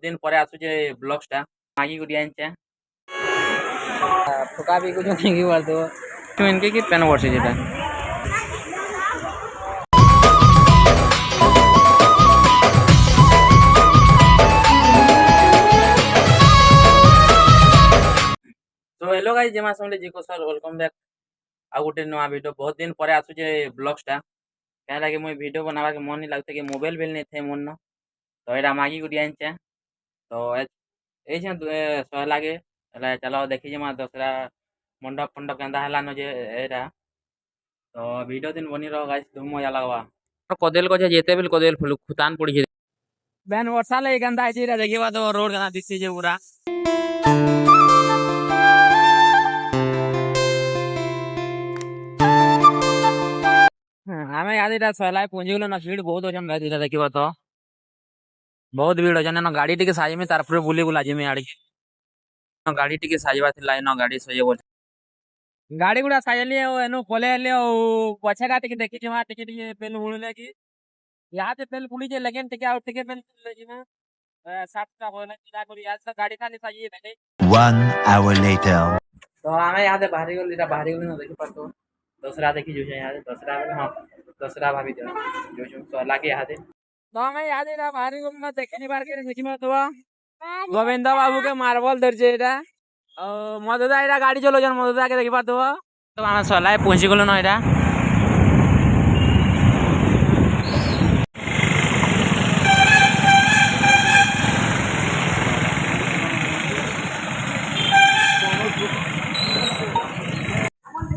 दिन पर आसुचे ब्लॉग्सटा मागी गुडी आनचे फुका भी कुछ नहीं बार तो इनके की पेन वर्ष जेटा तो हेलो गाइस जेमा समले जी को सर वेलकम बैक आ गोटे नवा वीडियो बहुत दिन पर आसुचे ब्लॉग्सटा क्या लगे मुई वीडियो बनावा के मन नहीं लगता कि मोबाइल बेल नहीं थे मन न तो एटा मागी गुडी आनचे तो ए सह लागे चलो देखी जमा दसरा मंडप फंडप केंदा हला न जे एटा तो वीडियो दिन बनी रहो गाइस धूम मजा लगवा कदेल को जेते बिल कदेल फुल खुतान पड़ी जे बैन वर्षा ले गंदा जे रे देखिबा तो रोड गना दिसि जे पूरा हमें याद इटा सलाय पुंजीगलो ना भीड़ बहुत अजन गाइस इटा देखिबा तो बहुत भीड़ अजन न गाड़ी टिके साजी में तारपुरे बुली बुला जे में आड़ी गाड़ी टिके साजवा थिला न गाड़ी सजे बोल गाड़ी गुड़ा साजली एनु कोले ले पछेगा टिके देखि जमा टिके टिके पेल हुळले की यहाँ पे पेल पुली जे लगेन टिके आउट टिके पेल जिना 7 का होना चिना करी आज तक गाड़ी खाली साजी बैठे 1 hour later तो हमें यहाँ से बाहरी गली ता बाहरी गली न देखि पड़तो दसरा देखि जो है यहाँ दसरा हां दसरा भाभी जो तो लागे यहाँ से तो हमें याद है बाहरी गली न देखि बार के देखि में तो गोविंद बाबू के मार्बल दर्जे एटा मधुदा एटा गाड़ी चलो जन मधुदा के देखिबा तो हम सलाय पहुंची गलो न एटा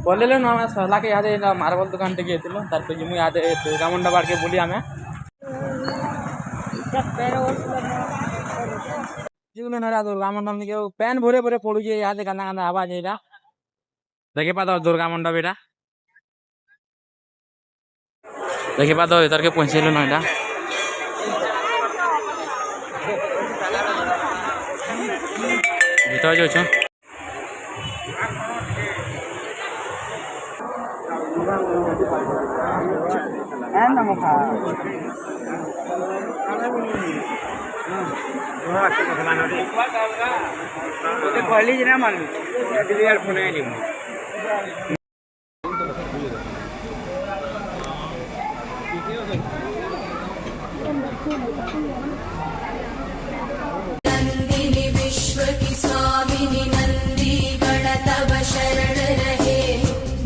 बोलेलो न हम सला के याद एटा मार्बल दुकान टे गेतिलो तार पे जिमु याद दुर्गा मंडप बाड़ के बोली हमें जीवलो नरा दुर्गा मंडप के पेन भरे भरे पड़ू जे याद गाना गाना आवाज एटा देखे पा तो दुर्गा मंडप एटा देखे पा तो इधर के पहुंचेलो न एटा भीतर जो छ एंड मुखा कॉलेज ना मालूम यार फोन है नहीं नंदिनी विश्व की स्वामिनी नंदी गणतव शरण रहे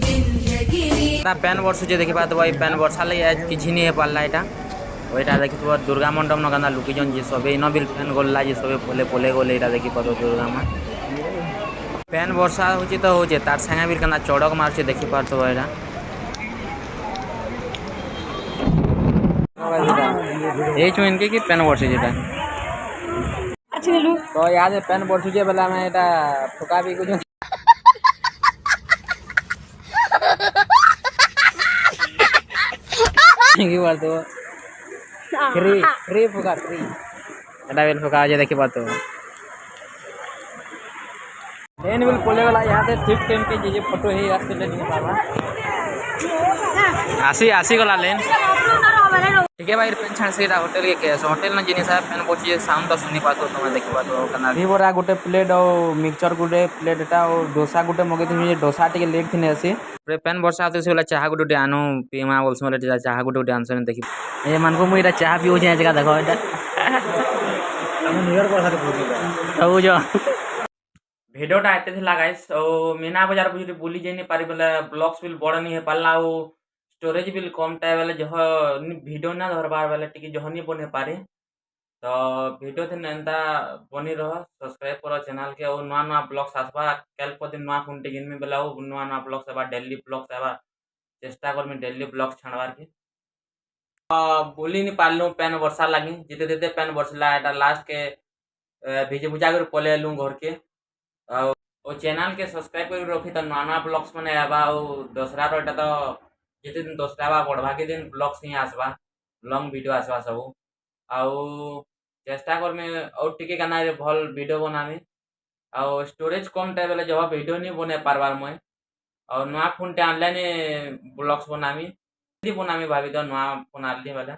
विंध्यगिरि पेन वर्ष जे देखि बात भाई पेन वर्षा ले आज किछि नहीं है पाला एटा ओइटा देखि तो दुर्गा मंडप न गंदा लुकी जन जे सबे न बिल पेन गोल्ला जे सबे पोले पोले गोले एटा देखि पतो दुर्गा मां पेन वर्षा होची तो होचे तार संगे बिल कना चड़क मारचे देखि पारतो एटा ए छु इनके की पेन वर्ष जेटा तो याद है पेन वर्ष जे वाला में एटा फुका भी कुछ की बात तो फ्री फुका फ्री एटा बेल फुका जे देखि पातो एन बिल कोले वाला यहाँ से ठीक टाइम के जे फोटो है रास्ते ले नहीं पावा आसी गला लेन ठीक है भाई पेन छान से होटल के केस होटल न जिनी साहब पेन पहुंची साउंड तो सुनी पातो तुम देखि पातो कना भी बोरा गुटे प्लेट और मिक्सचर गुटे प्लेट एटा और डोसा गुटे मगे तुम डोसा टिके लेट थिने आसी पेन वर्षा आते से वाला चाह गुटे आनो पीमा बोलस वाला चाह गुटे आंसर देखि ए मन को मुइरा चाह पियो जे जगह देखो एटा हम न्यू ईयर पर साथे पहुंची तो जो भिडियोटा एते थिला गाइस ओ मीना बाजार बुझी बुली जेनी पारि बेले ब्लॉग्स बिल बड़ नहीं है पाला ओ स्टोरेज बिल कम टाइम बेले जह वीडियो ना धरबार बेले टिके जहनी बने पारे तो वीडियो थिन एंता बनी रह सब्सक्राइब करो चैनल के और नवा नवा ब्लॉग्स आसबा कल को दिन नवा कुंटे गिन में बेला ओ नवा नवा ब्लॉग्स आबा डेली ब्लॉग्स आबा चेष्टा कर में डेली ब्लॉग्स छाड़वार के बोली नहीं पारलू पेन वर्षा लगी जिते जिते पेन वर्षला एटा लास्ट के भिजे भुजा कर पले लूँ घर के और चैनल के सब्सक्राइब कर रखी तो नवा नवा ब्लॉग्स मैंने आबा दसरा एटा तो जिते दिन दसटा बा बढ़वा के दिन ब्लॉग्स ही आसबा लॉन्ग वीडियो आसबा सब आउ चेष्टा कर में और टिके गाना रे भल वीडियो बनामी और स्टोरेज कम टाइम बेले जब वीडियो नहीं बने पारबार मैं और नवा फोन टे ऑनलाइन ब्लॉग्स बनामी भाभी तो नवा फोन आनली वाला